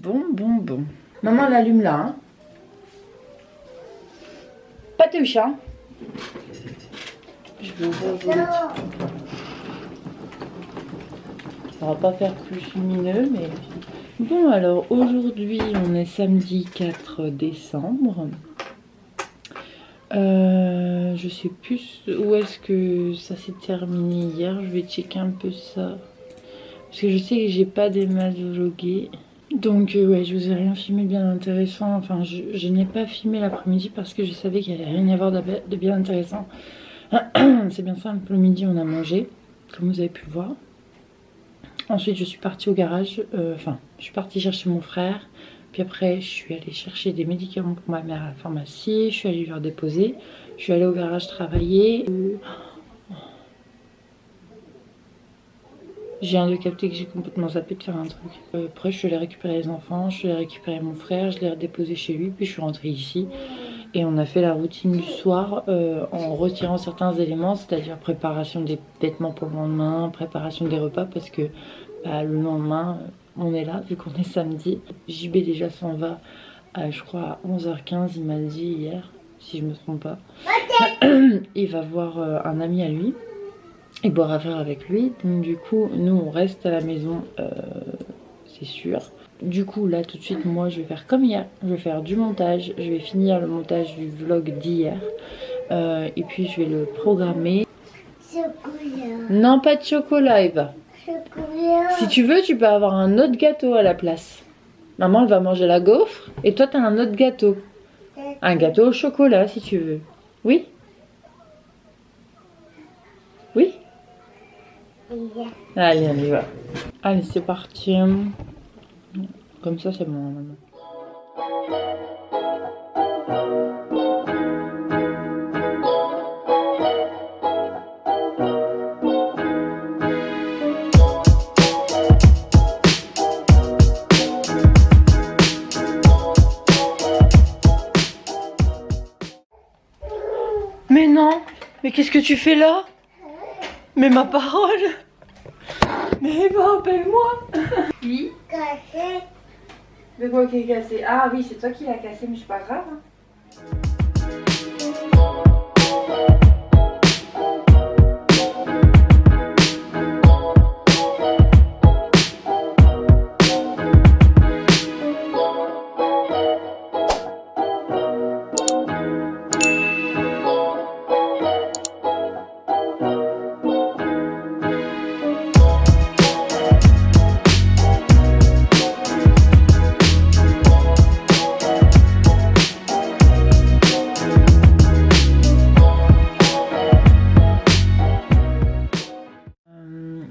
Bon. Maman l'allume là. Hein. Pas touche, hein. Je vais ouvrir vite. Ça va pas faire plus lumineux, mais... Bon, alors aujourd'hui, on est samedi 4 décembre. Je sais plus où est-ce que ça s'est terminé hier. Je vais checker un peu ça. Parce que je sais que j'ai pas des masses vloguées. Donc ouais, je vous ai rien filmé de bien intéressant. Enfin, je n'ai pas filmé l'après-midi parce que je savais qu'il n'y allait rien y avoir de bien intéressant. C'est bien simple, le midi on a mangé, comme vous avez pu voir. Ensuite je suis partie au garage, je suis partie chercher mon frère. Puis après je suis allée chercher des médicaments pour ma mère à la pharmacie. Je suis allée lui leur déposer. Je suis allée au garage travailler. Je viens de capter que j'ai complètement zappé de faire un truc. Après je suis allée récupérer les enfants, je suis allée récupérer mon frère, je l'ai redéposé chez lui, puis je suis rentrée ici. Et on a fait la routine du soir en retirant certains éléments, c'est-à-dire préparation des vêtements pour le lendemain, préparation des repas, parce que le lendemain, on est là, vu qu'on est samedi. JB déjà s'en va, je crois à 11h15, il m'a dit hier, si je me trompe pas. Il va voir un ami à lui, et boire un verre avec lui. Donc du coup, nous on reste à la maison, c'est sûr. Du coup là tout de suite moi je vais faire comme hier, je vais faire du montage, je vais finir le montage du vlog d'hier et puis je vais le programmer. Chocolat. Non, pas de chocolat Eva. Chocolat. Si tu veux tu peux avoir un autre gâteau à la place. Maman elle va manger la gaufre et toi t'as un autre gâteau. Un gâteau au chocolat si tu veux. Oui? Oui? Allez on y va. Allez c'est parti. Comme ça c'est bon maman. Mais non, mais qu'est-ce que tu fais là? Mais ma parole. Mais Eva, appelle-moi. Oui. Cassé. De quoi qui est cassé? Ah oui, c'est toi qui l'as cassé, mais c'est pas grave. Hein.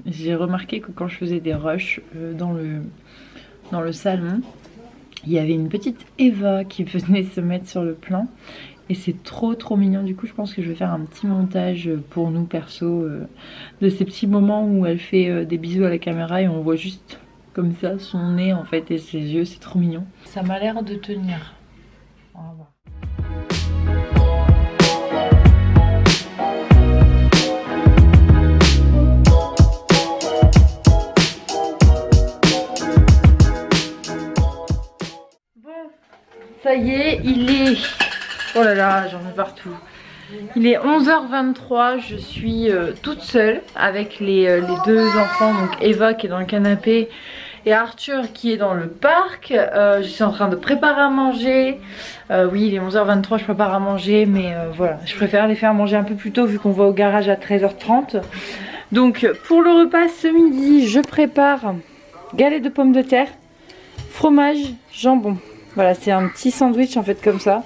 J'ai remarqué que quand je faisais des rushs dans le salon, il y avait une petite Eva qui venait se mettre sur le plan. Et c'est trop mignon. Du coup je pense que je vais faire un petit montage pour nous perso de ces petits moments où elle fait des bisous à la caméra et on voit juste comme ça son nez en fait et ses yeux. C'est trop mignon. Ça m'a l'air de tenir. On va voir. Ça y est, il est... Oh là là, j'en ai partout. Il est 11h23, je suis toute seule avec les deux enfants. Donc Eva qui est dans le canapé et Arthur qui est dans le parc. Je suis en train de préparer à manger. Oui, il est 11h23, je prépare à manger. Mais voilà, je préfère les faire manger un peu plus tôt vu qu'on va au garage à 13h30. Donc pour le repas ce midi, je prépare galette de pommes de terre, fromage, jambon. Voilà, c'est un petit sandwich en fait comme ça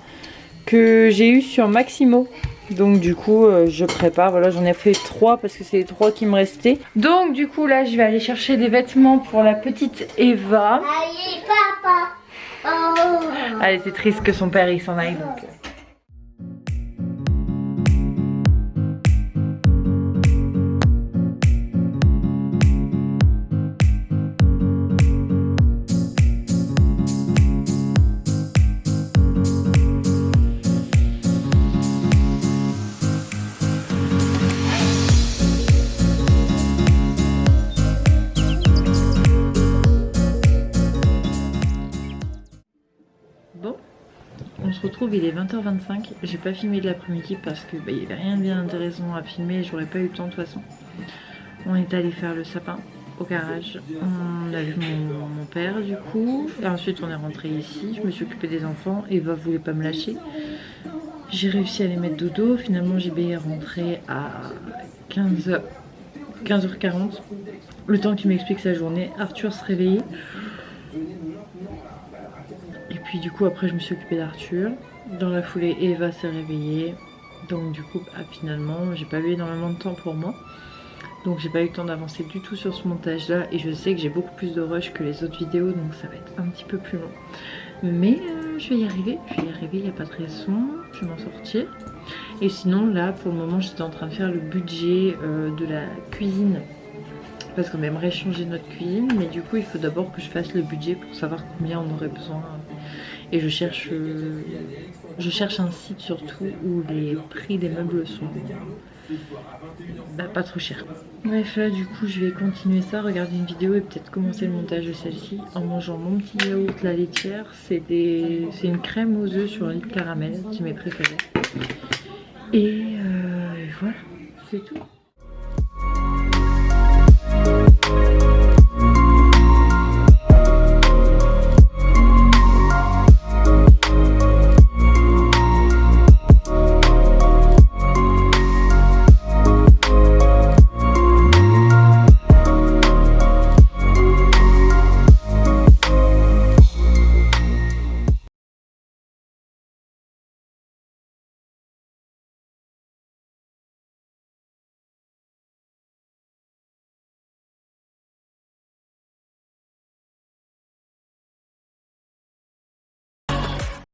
que j'ai eu sur Maximo. Donc du coup je prépare, voilà j'en ai fait 3 parce que c'est les 3 qui me restaient. Donc du coup là je vais aller chercher des vêtements pour la petite Eva. Allez papa. Oh. Elle était triste que son père il s'en aille donc... On se retrouve, il est 20h25. J'ai pas filmé de l'après-midi parce que il y avait rien de bien intéressant à filmer. J'aurais pas eu le temps de toute façon. On est allé faire le sapin au garage. On a vu mon père du coup. Et ensuite on est rentré ici. Je me suis occupée des enfants. Eva voulait pas me lâcher. J'ai réussi à les mettre dodo. Finalement JB est rentré à 15h40. Le temps qu'il m'explique sa journée. Arthur se réveillait. Et puis du coup après je me suis occupée d'Arthur. Dans la foulée Eva s'est réveillée. Donc du coup finalement j'ai pas eu énormément de temps pour moi. Donc j'ai pas eu le temps d'avancer du tout sur ce montage là. Et je sais que j'ai beaucoup plus de rush que les autres vidéos. Donc ça va être un petit peu plus long. Mais je vais y arriver, il n'y a pas de raison, je vais m'en sortir. Et sinon là pour le moment j'étais en train de faire le budget de la cuisine. Parce qu'on aimerait changer notre cuisine, mais du coup il faut d'abord que je fasse le budget pour savoir combien on aurait besoin. Et je cherche un site surtout où les prix des meubles sont pas trop chers. Bref là du coup je vais continuer ça, regarder une vidéo et peut-être commencer le montage de celle-ci en mangeant mon petit yaourt la laitière. C'est une crème aux œufs sur un lit de caramel, c'est mes préférés. Et voilà, c'est tout.